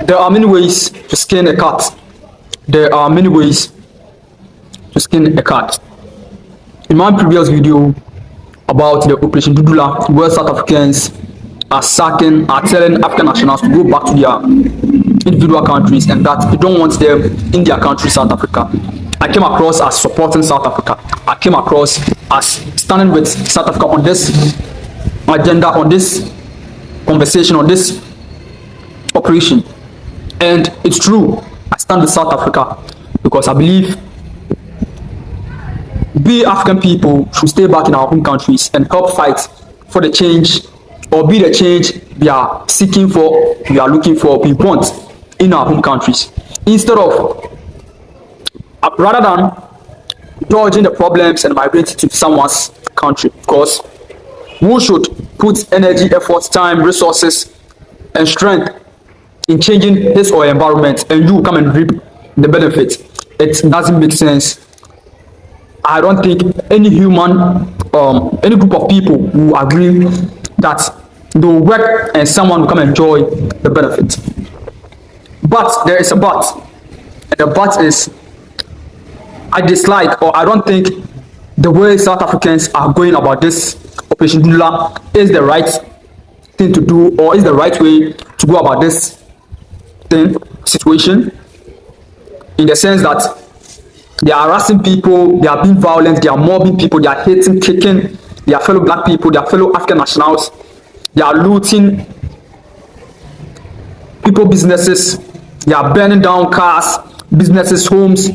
There are many ways to skin a cat. There are many ways to skin a cat. In my previous video about the Operation Dudula, where South Africans are telling African nationals to go back to their individual countries and that they don't want them in their country, South Africa. I came across as supporting South Africa. I came across as standing with South Africa on this agenda, on this conversation, on this operation. And it's true, I stand with South Africa because I believe we African people should stay back in our home countries and help fight for the change, or be the change we are seeking for, we are looking for, we want in our home countries, instead of rather than dodging the problems and migrating to someone's country. Of course, we should put energy, effort, time, resources, and strength in changing his or her environment, and you come and reap the benefits. It doesn't make sense. I don't think any human, any group of people will agree that they will work and someone will come and enjoy the benefit. But there is a but, and the but is I dislike, or I don't think the way South Africans are going about this Operation Dudula is the right thing to do, or is the right way to go about this situation, in the sense that they are harassing people, they are being violent, they are mobbing people, they are hitting, kicking their fellow black people, their fellow African nationals, they are looting people businesses, they are burning down cars, businesses, homes.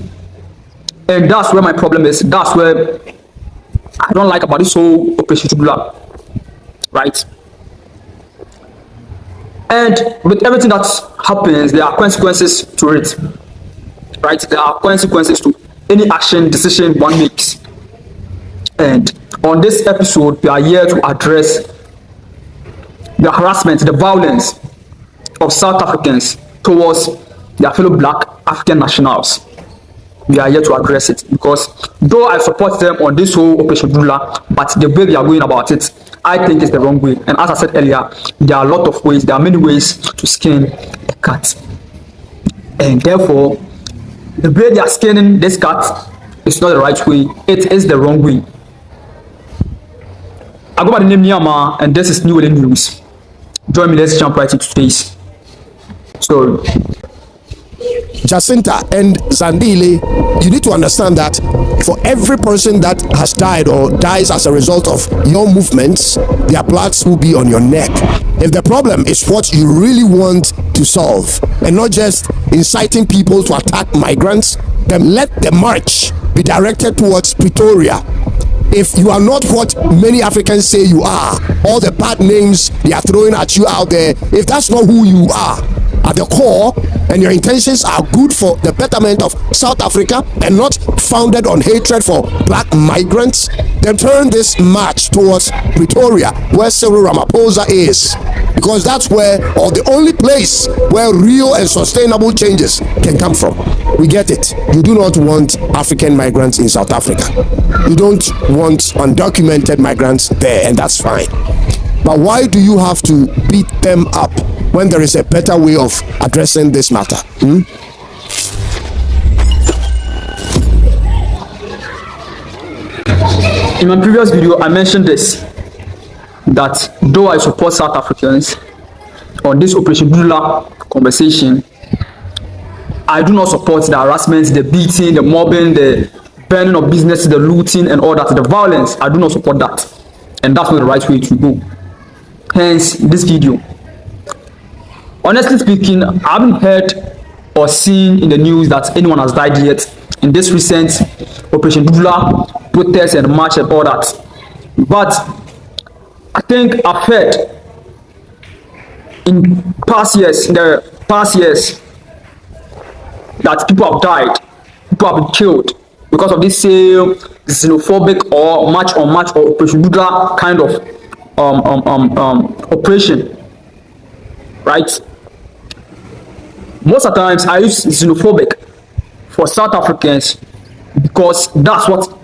And that's where my problem is. That's where I don't like about this whole Operation Dudula, right? And with everything that happens, there are consequences to it, right? There are consequences to any action, decision one makes. And on this episode, we are here to address the harassment, the violence of South Africans towards their fellow black African nationals. We are here to address it because though I support them on this whole Operation Dudula, but the way they are going about it, I think it's the wrong way. And as I said earlier, there are a lot of ways, there are many ways to skin a cat. And therefore, the way they are skinning this cat is not the right way, it is the wrong way. I go by the name Nyama, and this is New World News. Join me, let's jump right into today's story. Jacinta and Zandile, you need to understand that for every person that has died or dies as a result of your movements, their blood will be on your neck. If the problem is what you really want to solve and not just inciting people to attack migrants, then let the march be directed towards Pretoria. If you are not what many Africans say you are, all the bad names they are throwing at you out there, if that's not who you are at the core, and your intentions are good for the betterment of South Africa and not founded on hatred for black migrants, then turn this march towards Pretoria, where Cyril Ramaphosa is, because that's where, or the only place where real and sustainable changes can come from. We get it. You do not want African migrants in South Africa. You don't want undocumented migrants there, and that's fine. But why do you have to beat them up when there is a better way of addressing this matter? In my previous video, I mentioned this, that though I support South Africans on this Operation Dudula conversation, I do not support the harassment, the beating, the mobbing, the burning of businesses, the looting and all that, the violence. I do not support that. And that's not the right way to go. Hence, this video. Honestly speaking, I haven't heard or seen in the news that anyone has died yet in this recent Operation Dudula protests and march and all that. But I think I've heard in the past years, that people have died, people have been killed because of this same xenophobic or march on march or Operation Dudula kind of operation, right? Most of the times I use xenophobic for South Africans because that's what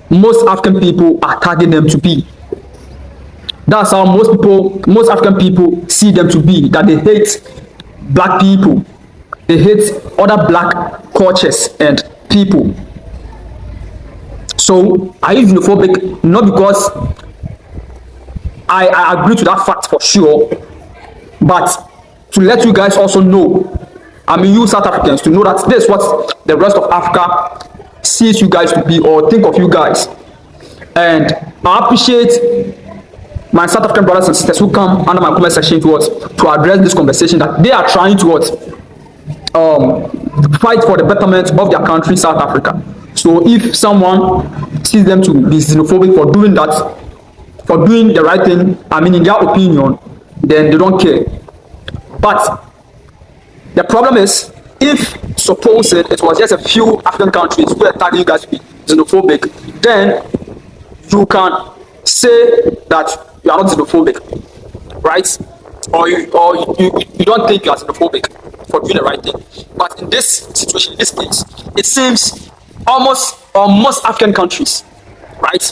most African people are tagging them to be. That's how most African people see them to be, that they hate black people, they hate other black cultures and people. So I use xenophobic not because I agree to that fact for sure, but to let you guys also know, I mean you South Africans, to know that this is what the rest of Africa sees you guys to be or think of you guys. And I appreciate my South African brothers and sisters who come under my comment section to address this conversation, that they are trying to fight for the betterment of their country, South Africa. So if someone sees them to be xenophobic for doing that, for doing the right thing, I mean in their opinion, then they don't care. But the problem is, if suppose it was just a few African countries who are tagging you guys to be xenophobic, then you can say that you are not xenophobic, right? Or you don't think you are xenophobic for doing the right thing. But in this situation, in this case, it seems almost African countries, right?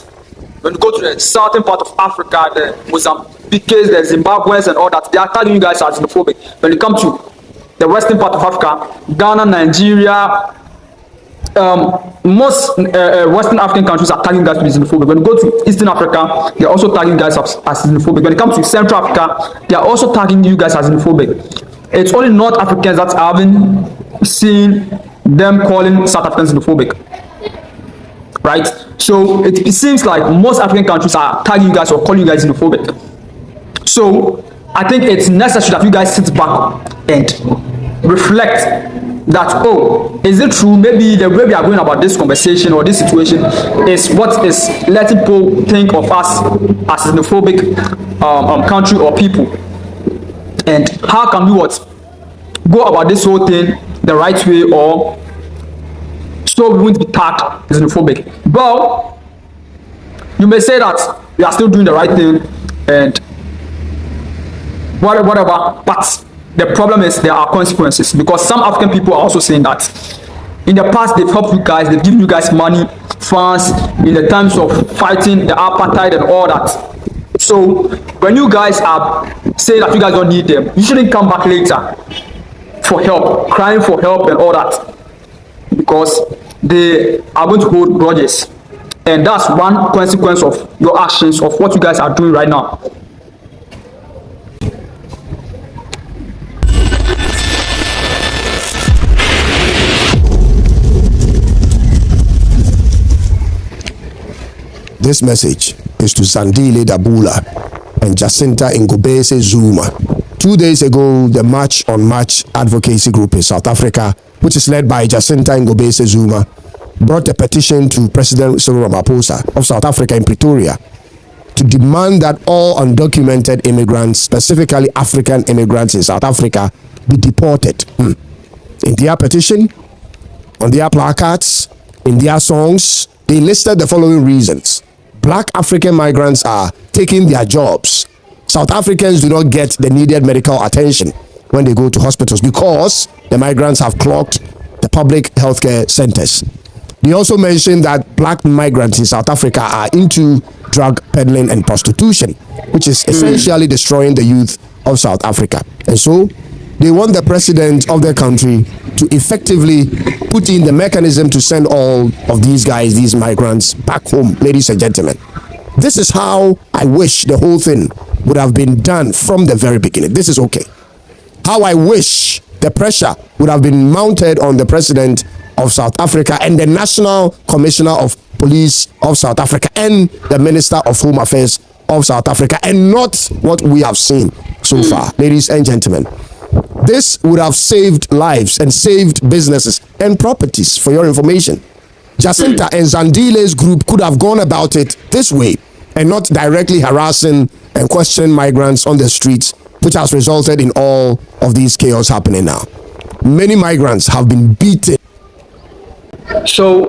When you go to the southern part of Africa, the Mozambique, the Zimbabweans and all that, they are tagging you guys as xenophobic. When you come to the western part of Africa, Ghana, Nigeria, most Western African countries are tagging guys to be xenophobic. When you go to Eastern Africa, they are also tagging guys as xenophobic. When it comes to Central Africa, they are also tagging you guys as xenophobic. It's only North Africans that I haven't seen them calling South Africans xenophobic, right? So it seems like most African countries are tagging you guys or calling you guys xenophobic. So I think it's necessary that you guys sit back and reflect that, oh, is it true? Maybe the way we are going about this conversation or this situation is what is letting people think of us as a xenophobic country or people. And how can we go about this whole thing the right way, or so we won't be tagged xenophobic? Well, you may say that we are still doing the right thing and whatever, but the problem is there are consequences, because some African people are also saying that in the past they've helped you guys, they've given you guys money, funds in the times of fighting the apartheid and all that. So when you guys are saying that you guys don't need them, you shouldn't come back later for help, crying for help and all that, because they are going to hold grudges. And that's one consequence of your actions, of what you guys are doing right now. This message is to Zandile Dabula and Jacinta Ngobese Zuma. 2 days ago, the March on March advocacy group in South Africa, which is led by Jacinta Ngobese Zuma, brought a petition to President Cyril Ramaphosa of South Africa in Pretoria to demand that all undocumented immigrants, specifically African immigrants in South Africa, be deported. In their petition, on their placards, in their songs, they listed the following reasons. Black African migrants are taking their jobs. South Africans do not get the needed medical attention when they go to hospitals because the migrants have clogged the public healthcare centers. They also mentioned that black migrants in South Africa are into drug peddling and prostitution, which is essentially destroying the youth of South Africa. And so they want the president of their country to effectively put in the mechanism to send all of these guys, these migrants, back home. Ladies and gentlemen, this is how I wish the whole thing would have been done from the very beginning. This is okay. How I wish the pressure would have been mounted on the president of South Africa and the National Commissioner of Police of South Africa and the Minister of Home Affairs of South Africa, and not what we have seen so far. Ladies and gentlemen, this would have saved lives and saved businesses and properties. For your information, Jacinta and Zandile's group could have gone about it this way and not directly harassing and questioning migrants on the streets, which has resulted in all of these chaos happening now. Many migrants have been beaten. So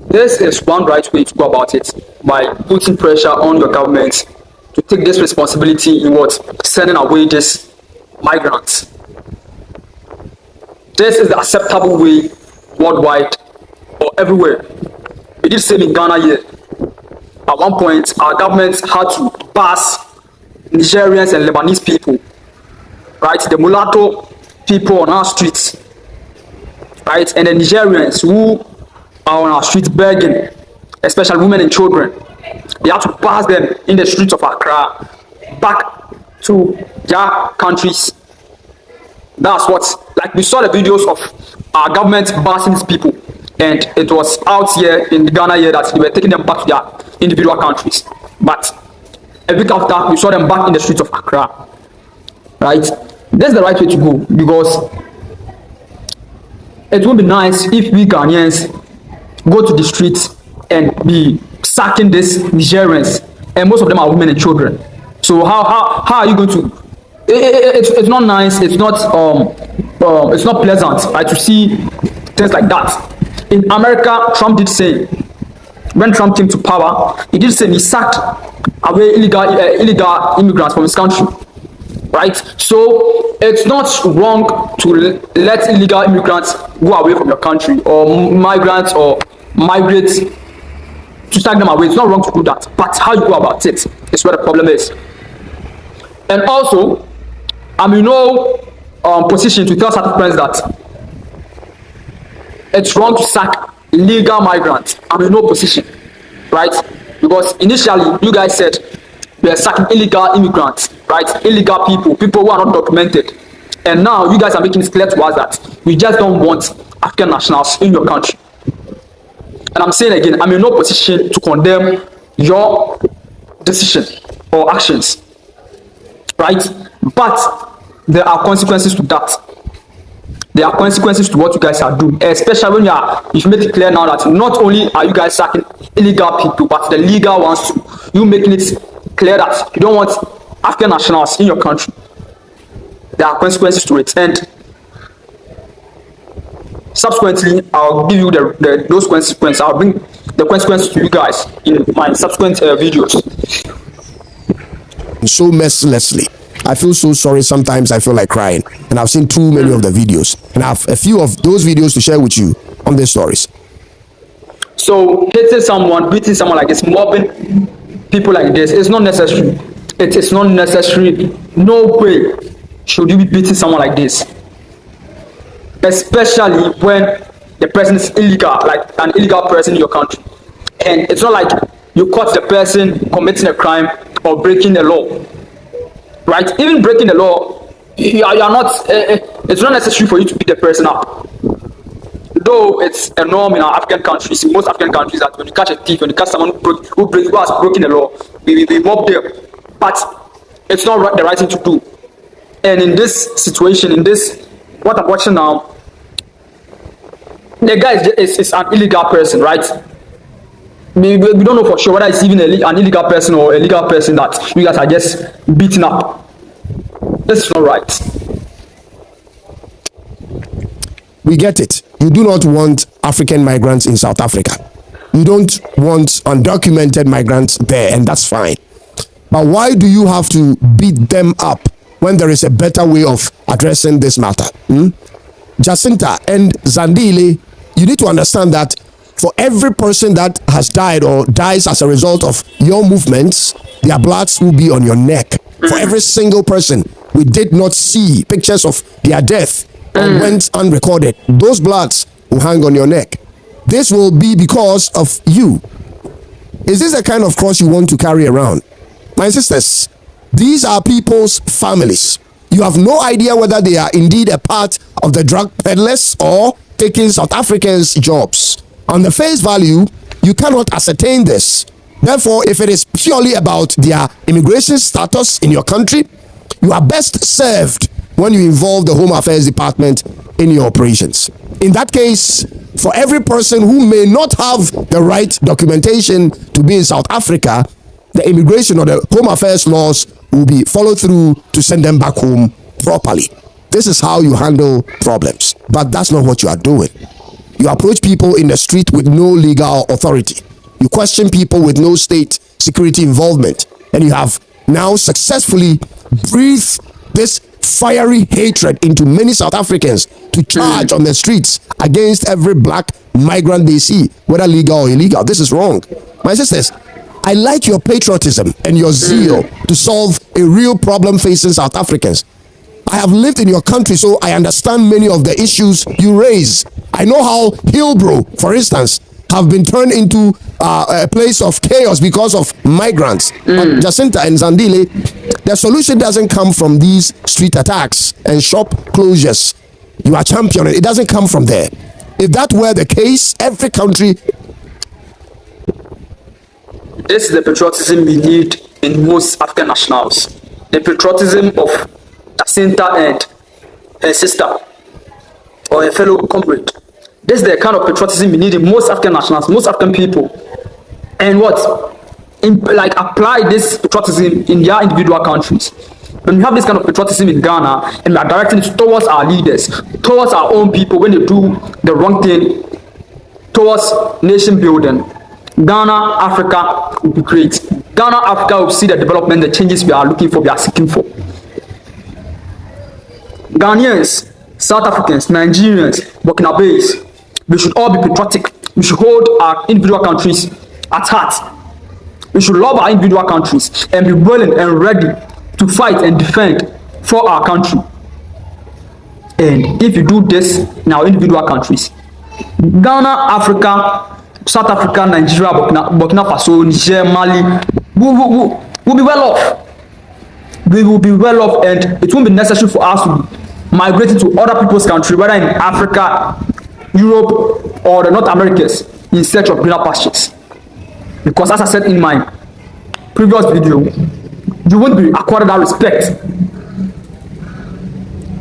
this is one right way to go about it, by putting pressure on your government to take this responsibility in sending away these migrants. This is the acceptable way worldwide or everywhere. We did the same in Ghana here. At one point, our government had to pass Nigerians and Lebanese people, right? The mulatto people on our streets. right? And the Nigerians who are on our streets begging, especially women and children, they have to pass them in the streets of Accra back to their countries. That's what, like we saw the videos of our government passing these people, and it was out here in Ghana here that they were taking them back to their individual countries. But a week after, we saw them back in the streets of Accra, right? That's the right way to go, because it would be nice if we Ghanaians go to the streets and be sacking these Nigerians, and most of them are women and children. So how are you going to? It's not nice. It's not pleasant, right, to see things like that. In America, Trump did say, when Trump came to power, he did say he sacked away illegal immigrants from his country, right? So it's not wrong to let illegal immigrants go away from your country, or migrants or migrate, to sack them away. It's not wrong to do that, but how you go about it is where the problem is. And also, I'm in no position to tell South Africans that it's wrong to sack illegal migrants. I'm in no position, right? Because initially, you guys said we are sacking illegal immigrants, right? Illegal people who are not documented. And now you guys are making it clear to us that we just don't want African nationals in your country. And I'm saying again, I'm in no position to condemn your decision or actions, right? But there are consequences to that. There are consequences to what you guys are doing, especially when you've made it clear now that not only are you guys sacking illegal people, but the legal ones too. You making it clear that you don't want African nationals in your country. There are consequences to it, and subsequently, I'll give you those consequences. I'll bring the consequences to you guys in my subsequent videos. So mercilessly, I feel so sorry. Sometimes I feel like crying, and I've seen too many of the videos, and I have a few of those videos to share with you on these stories. So hitting someone, beating someone like this, mobbing people like this, it's not necessary. It is not necessary. No way should you be beating someone like this, especially when the person is illegal, like an illegal person in your country. And it's not like you caught the person committing a crime or breaking the law, right? Even breaking the law, you are not. It's not necessary for you to beat the person up. Though it's a norm in our African countries, in most African countries, that when you catch a thief, when you catch someone who has broken the law, we mob them. But it's not the right thing to do. And in this situation, in this what I'm watching now, the guy is an illegal person, right? We don't know for sure whether it's even an illegal person or a legal person that you guys are just beating up. This is not right. We get it. You do not want African migrants in South Africa. You don't want undocumented migrants there, and that's fine. But why do you have to beat them up when there is a better way of addressing this matter? Jacinta and Zandile, you need to understand that for every person that has died or dies as a result of your movements, their bloods will be on your neck. For every single person, we did not see pictures of their death or went unrecorded. Those bloods will hang on your neck. This will be because of you. Is this the kind of cross you want to carry around? My sisters, these are people's families. You have no idea whether they are indeed a part of the drug peddlers or taking South Africans' jobs. On the face value, you cannot ascertain this. Therefore, if it is purely about their immigration status in your country, you are best served when you involve the Home Affairs Department in your operations. In that case, for every person who may not have the right documentation to be in South Africa, the immigration or the Home Affairs laws will be followed through to send them back home properly. This is how you handle problems. But that's not what you are doing. You approach people in the street with no legal authority. You question people with no state security involvement. And you have now successfully breathed this fiery hatred into many South Africans to charge on the streets against every black migrant they see, whether legal or illegal. This is wrong. My sisters, I like your patriotism and your zeal to solve a real problem facing South Africans. I have lived in your country, so I understand many of the issues you raise. I know how Hillbrow, for instance, have been turned into a place of chaos because of migrants. But Jacinta and Zandile, the solution doesn't come from these street attacks and shop closures you are championing. It doesn't come from there. If that were the case, every country... This is the patriotism we need in most African nationals. The patriotism of Jacinta and her sister or her fellow comrade. This is the kind of patriotism we need in most African nationals, most African people. And like apply this patriotism in their individual countries. When we have this kind of patriotism in Ghana and we are directing it towards our leaders, towards our own people when they do the wrong thing, towards nation building, Ghana, Africa will be great. Ghana, Africa will see the development, the changes we are looking for, we are seeking for. Ghanaians, South Africans, Nigerians, Burkinabes, we should all be patriotic. We should hold our individual countries at heart. We should love our individual countries and be willing and ready to fight and defend for our country. And if you do this in our individual countries, Ghana, Africa, South Africa, Nigeria, Burkina Faso, Niger, Mali, will be well off. We will be well off, and it won't be necessary for us to migrate to other people's country, whether in Africa, Europe, or the North Americas, in search of greener pastures. Because as I said in my previous video, you won't be accorded that respect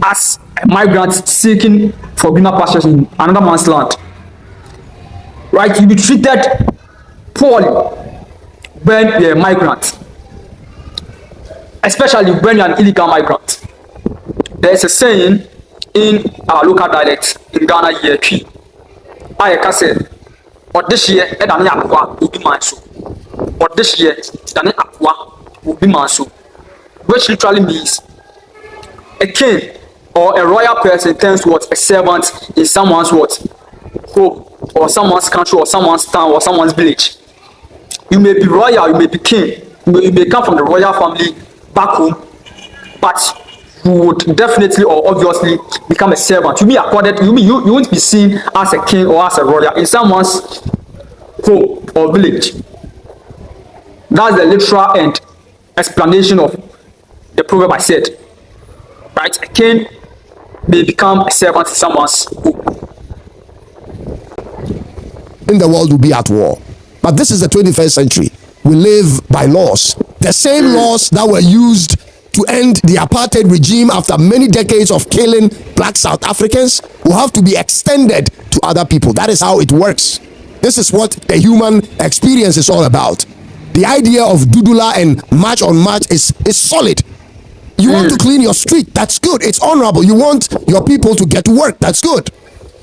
as a migrant seeking for greener pastures in another man's land. Right? You'll be treated poorly when you're a migrant, especially when you're an illegal migrant. There's a saying in our local dialect in Ghana here, I can say, or this year, Edani Aqua will be manso, or this year, Dani Aqua will be manso, which literally means a king or a royal person turns what a servant in someone's what home, or someone's country, or someone's town, or someone's village. You may be royal, you may be king, you may come from the royal family back home, but you would definitely or obviously become a servant. You be accorded, you won't be seen as a king or as a royal in someone's home or village. That's the literal and explanation of the proverb I said. Right? A king may become a servant in someone's home. In the world will be at war. But this is the 21st century. We live by laws. The same laws that were used to end the apartheid regime after many decades of killing black South Africans will have to be extended to other people. That is how it works. This is what the human experience is all about. The idea of Dudula and March on March is solid. You want to clean your street, that's good. It's honorable. You want your people to get to work, that's good.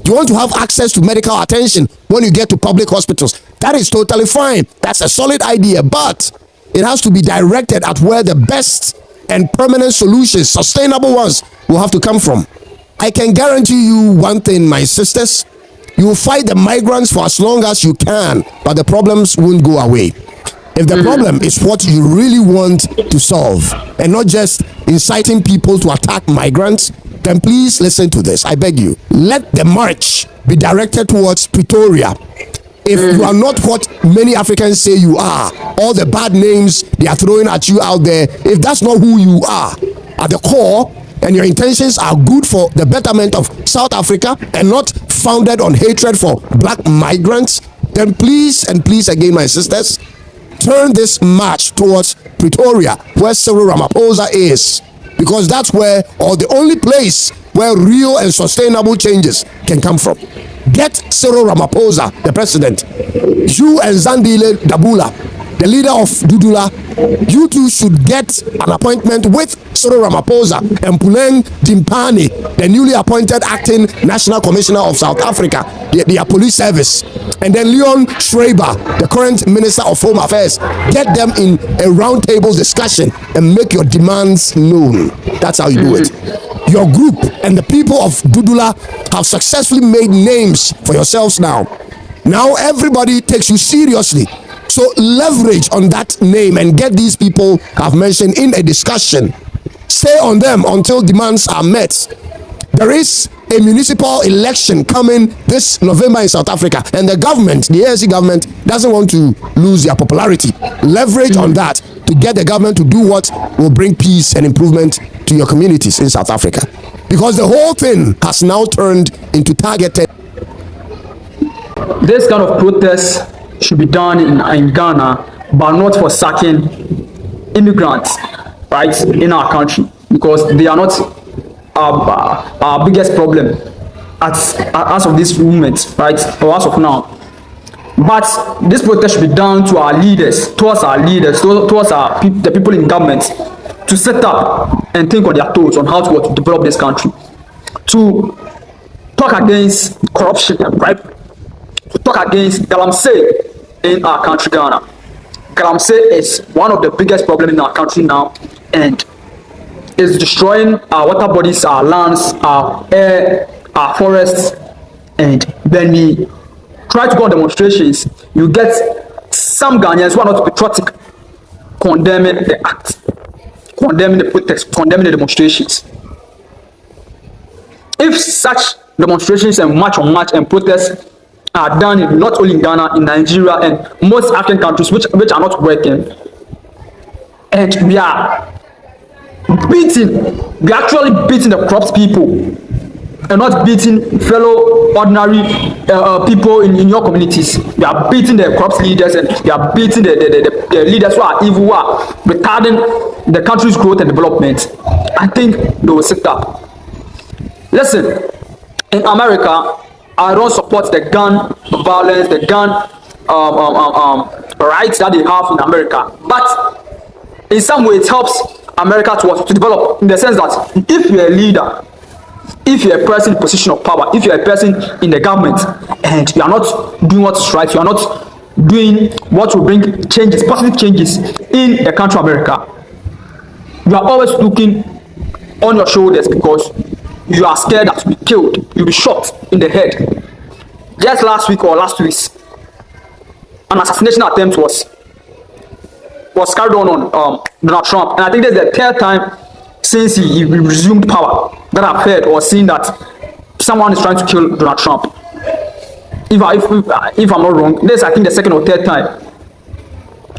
You want to have access to medical attention when you get to public hospitals, that is totally fine. That's a solid idea, but it has to be directed at where the best and permanent solutions, sustainable ones, will have to come from. I can guarantee you one thing, my sisters, you will fight the migrants for as long as you can, but the problems won't go away. If the problem is what you really want to solve and not just inciting people to attack migrants, then please listen to this. I beg you, let the march be directed towards Pretoria. If you are not what many Africans say you are, all the bad names they are throwing at you out there, if that's not who you are at the core, and your intentions are good for the betterment of South Africa and not founded on hatred for black migrants, then please and please again, my sisters, turn this march towards Pretoria, where Cyril Ramaphosa is, because that's where, or the only place where real and sustainable changes can come from. Get Cyril Ramaphosa, the president. You and Zandile Dabula, the leader of Dudula, you two should get an appointment with Cyril Ramaphosa and Puleng Dimpani, the newly appointed acting National Commissioner of South Africa, their police service. And then Leon Schreiber, the current Minister of Home Affairs. Get them in a roundtable discussion and make your demands known. That's how you do it. Your group and the people of Dudula have successfully made names for yourselves now. Now everybody takes you seriously. So leverage on that name and get these people I've mentioned in a discussion. Stay on them until demands are met. There is a municipal election coming this November in South Africa, and the government, the ANC government, doesn't want to lose their popularity. Leverage on that to get the government to do what will bring peace and improvement to your communities in South Africa. Because the whole thing has now turned into targeted. This kind of protest should be done in Ghana, but not for sacking immigrants, right, in our country, because they are not our biggest problem as of this movement, right, or as of now. But this protest should be done to our leaders, towards the people in government, to set up and think on their toes on how to develop this country, to talk against corruption and bribery, to talk against galamsey in our country, Ghana. Galamsey is one of the biggest problems in our country now, and is destroying our water bodies, our lands, our air, our forests. And when we try to go on demonstrations, you get some Ghanaians who are not patriotic condemning the act, condemning the protest, condemning the demonstrations. If such demonstrations and march on march and protests are done not only in Ghana, in Nigeria, and most African countries which are not working, and we are actually beating the corrupt people and not beating fellow ordinary people in your communities. We are beating the corrupt leaders, and we are beating the leaders who are evil, who are retarding the country's growth and development. I think they will sit up. Listen, in America, I don't support the gun violence, the gun rights that they have in America, but in some way it helps America to develop, in the sense that if you're a leader, if you're a person in position of power, if you're a person in the government, and you are not doing what's right, you are not doing what will bring changes, positive changes in the country of America, you are always looking on your shoulders because you are scared that you'll be killed, you'll be shot in the head. Just last week or last 2 weeks, an assassination attempt was carried on Donald Trump, and I think this is the third time since he resumed power that I've heard or seen that someone is trying to kill Donald Trump. If I'm not wrong, this is, I think, the second or third time.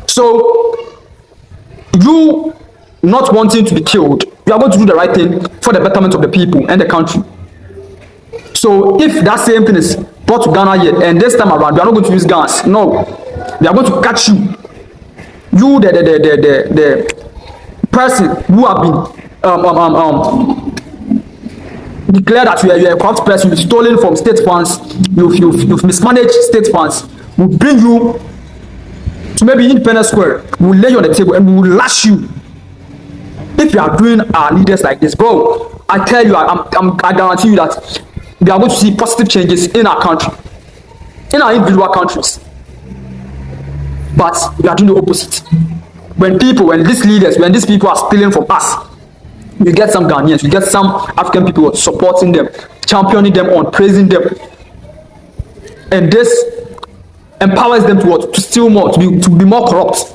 So you not wanting to be killed, you are going to do the right thing for the betterment of the people and the country. So if that same thing is brought to Ghana yet, and this time around we are not going to use guns, no, we are going to catch you. You, the person who have been declared that you are a corrupt person, you've stolen from state funds, you've mismanaged state funds, we'll bring you to maybe Independence Square, we'll lay you on the table and we will lash you. If you are doing our leaders like this, bro, I tell you, I guarantee you that we are going to see positive changes in our country, in our individual countries. But we are doing the opposite. When these people are stealing from us, you get some Ghanaians, you get some African people supporting them, championing them on, praising them, and this empowers them to steal more, to be more corrupt.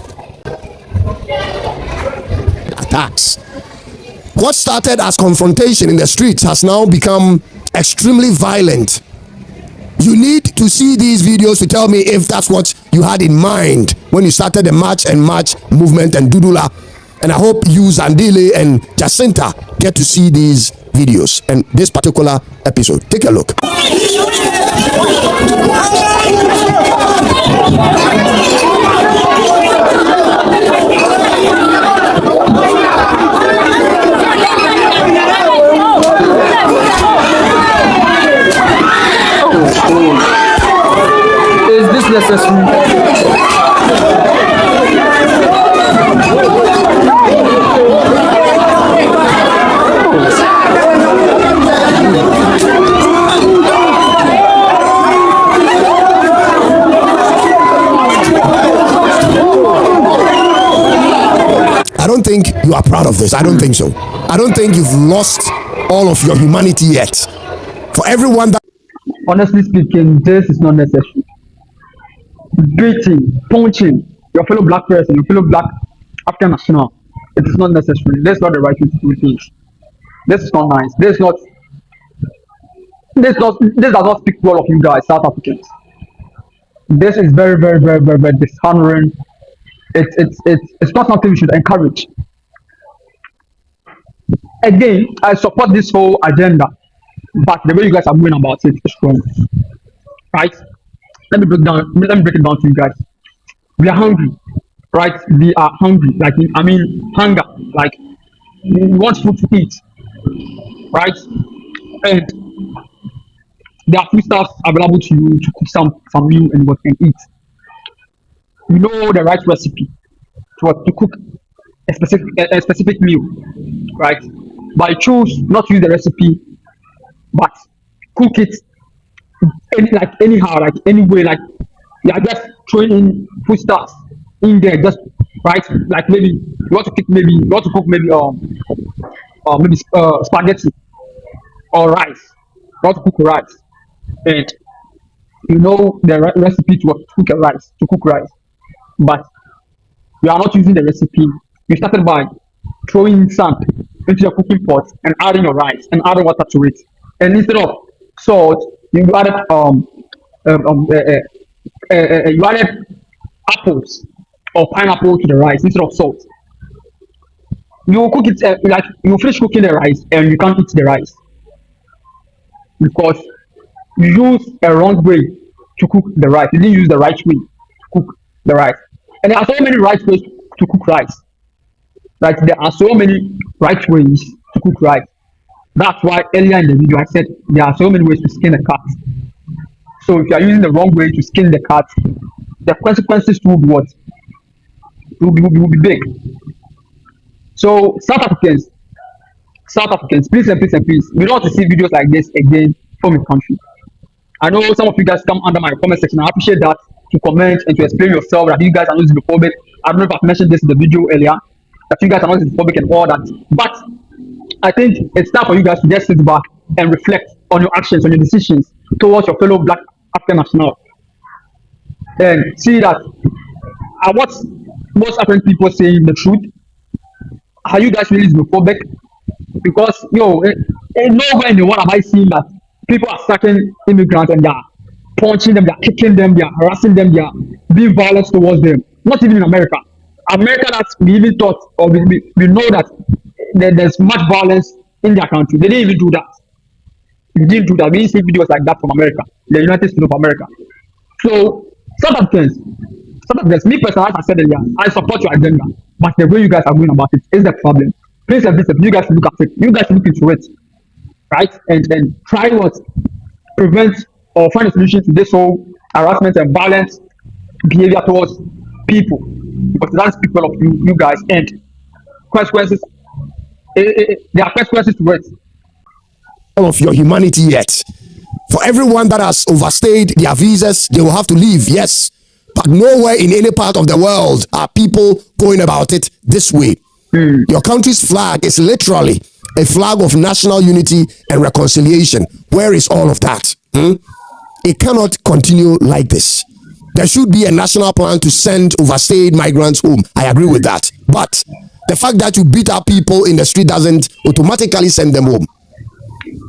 Attacks. What started as confrontation in the streets has now become extremely violent. You need to see these videos to tell me if that's what you had in mind when you started the March and March movement and Dudula. And I hope you, Zandile and Jacinta, get to see these videos and this particular episode. Take a look. Is this necessary? I don't think you are proud of this. I don't think so. I don't think you've lost all of your humanity yet. For everyone that... Honestly speaking, this is not necessary. Beating, punching your fellow black person, your fellow black African national, it is not necessary. That's not the right way to do things. This is not nice. This is not This does not speak well of you guys, South Africans. This is very, very, very, very, very dishonoring. It's not something we should encourage. Again, I support this whole agenda, but the way you guys are going about it is wrong. Right? Let me break it down to you guys. We are hungry, right? We are hungry. Like I mean hunger. Like we want food to eat, right? And there are foodstuffs available to you to cook some meal and what can eat. You know the right recipe to cook a specific meal, right? But you choose not to use the recipe, but cook it like anyhow, like any way, like you are just throwing in foodstuffs in there, just right. Like maybe you want to cook maybe spaghetti or rice. You want to cook rice, and you know the recipe to cook rice, but you are not using the recipe. You started by throwing sand into your cooking pot and adding your rice and adding water to it. And instead of salt, um, um, uh, uh, you added apples or pineapple to the rice instead of salt. You cook it like you finish cooking the rice and you can't eat the rice because you use a wrong way to cook the rice. You didn't use the right way to cook the rice. And there are so many right ways to cook rice. Like there are so many right ways to cook rice. That's why earlier in the video I said there are so many ways to skin a cat. So if you are using the wrong way to skin the cat, the consequences will be what? Will be big. So South Africans, please and please and please, we don't want to see videos like this again from your country. I know some of you guys come under my comment section. I appreciate that to comment and to explain yourself that you guys are not xenophobic. I don't know if I've mentioned this in the video earlier, that you guys are not xenophobic and all that. But I think it's time for you guys to just sit back and reflect on your actions, on your decisions towards your fellow Black African national. And see that what most African people saying the truth. Are you guys really xenophobic? Because nowhere in the world have I seen that people are attacking immigrants and they are punching them, they are kicking them, they are harassing them, they are being violent towards them. Not even in America. America, that we even thought, or we know that there's much violence in their country. They didn't even do that. They didn't do that. We didn't see videos like that from America, the United States of America. So, South Africans, me personally, as I said earlier, I support your agenda, but the way you guys are going about it is the problem. Please and please, you guys look at it. You guys look into it, right? And try what prevent or find a solution to this whole harassment and violent behavior towards people, because that's people of you guys, and consequences. There are consequences to it. All of your humanity yet. For everyone that has overstayed their visas, they will have to leave, yes. But nowhere in any part of the world are people going about it this way. Your country's flag is literally a flag of national unity and reconciliation. Where is all of that? It cannot continue like this. There should be a national plan to send overstayed migrants home. I agree with that. But the fact that you beat up people in the street doesn't automatically send them home.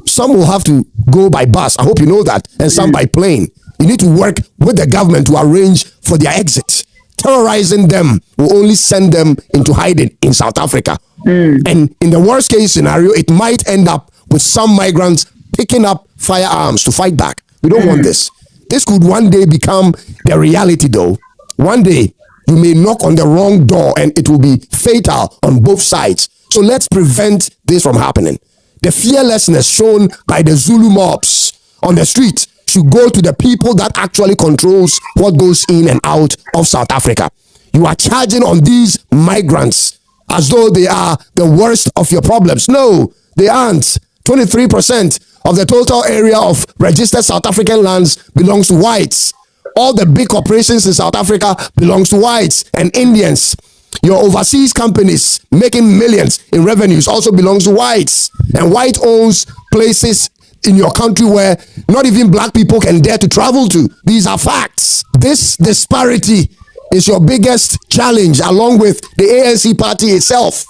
Some will have to go by bus. I hope you know that. And some by plane. You need to work with the government to arrange for their exit. Terrorizing them will only send them into hiding in South Africa. And in the worst case scenario, it might end up with some migrants picking up firearms to fight back. We don't want this. This could one day become the reality though. One day, you may knock on the wrong door and it will be fatal on both sides. So let's prevent this from happening. The fearlessness shown by the Zulu mobs on the street should go to the people that actually controls what goes in and out of South Africa. You are charging on these migrants as though they are the worst of your problems. No, they aren't. 23% of the total area of registered South African lands belongs to whites. All the big corporations in South Africa belongs to whites and Indians. Your overseas companies making millions in revenues also belongs to whites. And white owns places in your country where not even black people can dare to travel to. These are facts. This disparity is your biggest challenge, along with the ANC party itself.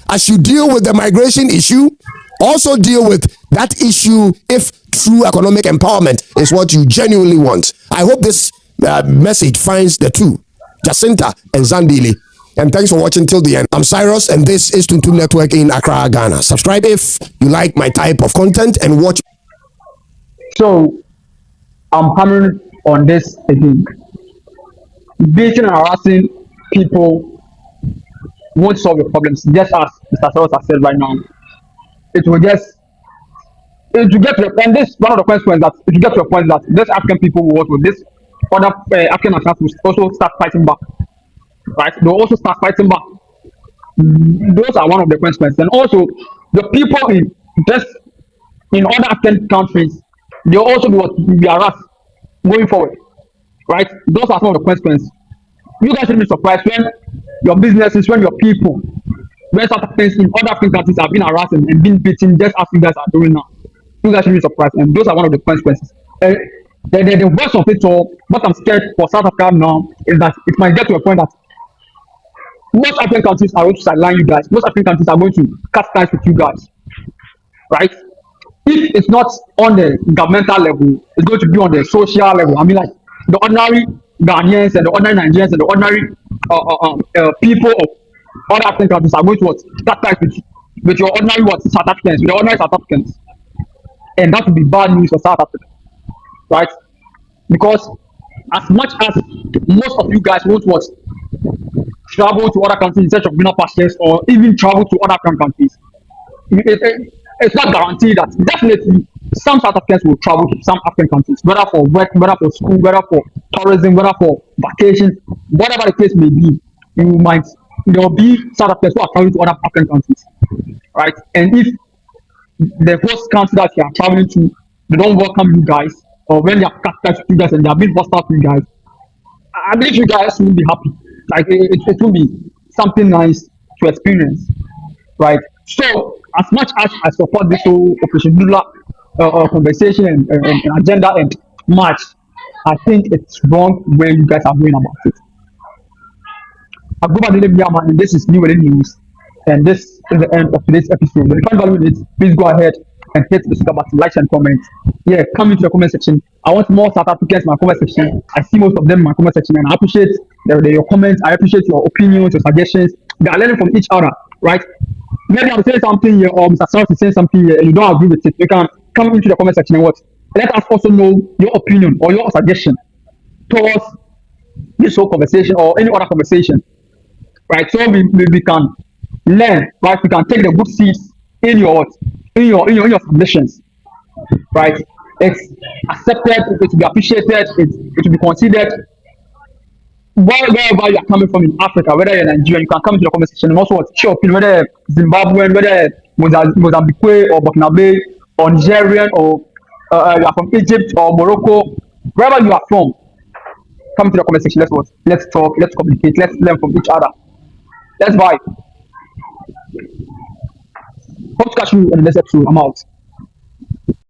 As you deal with the migration issue, Also deal with that issue if true economic empowerment is what you genuinely want. I hope this message finds the two, Jacinta and Zandili. And thanks for watching till the end. I'm Cyrus, and this is Tuntun Network in Accra, Ghana. Subscribe if you like my type of content and watch. So I'm hammering on this again. Beating and harassing people won't solve your problems, just as Mr. Cyrus has said right now. It will get to the, and this one of the consequences that it will get to a point that this African people will work with this other African nationals will also start fighting back. Right? They'll also start fighting back. Those are one of the consequences. And also the people in other African countries, they'll also be harassed going forward. Right? Those are some of the consequences. You guys should be surprised when your businesses, when your people, when South Africans in other African countries have been harassed and been beaten just as you guys are doing now. You guys should be surprised, and those are one of the consequences. The worst of it all, what I'm scared for South Africa now is that it might get to a point that most African countries are going to sideline you guys. Most African countries are going to cut ties with you guys. Right? If it's not on the governmental level, it's going to be on the social level. I mean, like the ordinary Ghanaians and the ordinary Nigerians and the ordinary people of other African countries are going to cut ties with your ordinary South Africans, with the ordinary South Africans. And that would be bad news for South Africa. Right? Because as much as most of you guys won't travel to other countries in search of greener pastures or even travel to other African countries, it's not guaranteed that definitely some South Africans will travel to some African countries, whether for work, whether for school, whether for tourism, whether for vacations, whatever the case may be. There will be South Africans who are traveling to other African countries, right? And if the host country that you are traveling to, they don't welcome you guys, or when they are cut ties with you guys and they are being hostile to you guys, I believe you guys will be happy. Like it will be something nice to experience, right? So as much as I support this whole Operation Dudula conversation and agenda and march, I think it's wrong where you guys are going about it. I go by the name Yama, and this is New News, and this is the end of today's episode. If you find value in it, please go ahead and hit the super button, like and comment. Yeah, come into the comment section. I want more South Africans in my comment section. I see most of them in my comment section, and I appreciate your comments. I appreciate your opinions, your suggestions. They are learning from each other, right? Maybe I'm saying something here, or Mr. South is saying something here, and you don't agree with it. You can come into the comment section and let us also know your opinion or your suggestion towards this whole conversation or any other conversation, right? So we can learn, right? We can take the good seeds in your submissions, right? It's accepted, it will be appreciated, it will be considered. Wherever you are coming from in Africa, whether you're Nigerian, you can come into the comment section and also share your opinion, whether Zimbabwean, whether Mozambique or Burkina or Nigerian, or you are from Egypt or Morocco, wherever you are from, come to the comment section. Let's talk, let's communicate, let's learn from each other. Let's vibe. Hope to catch you in the next episode. I'm out.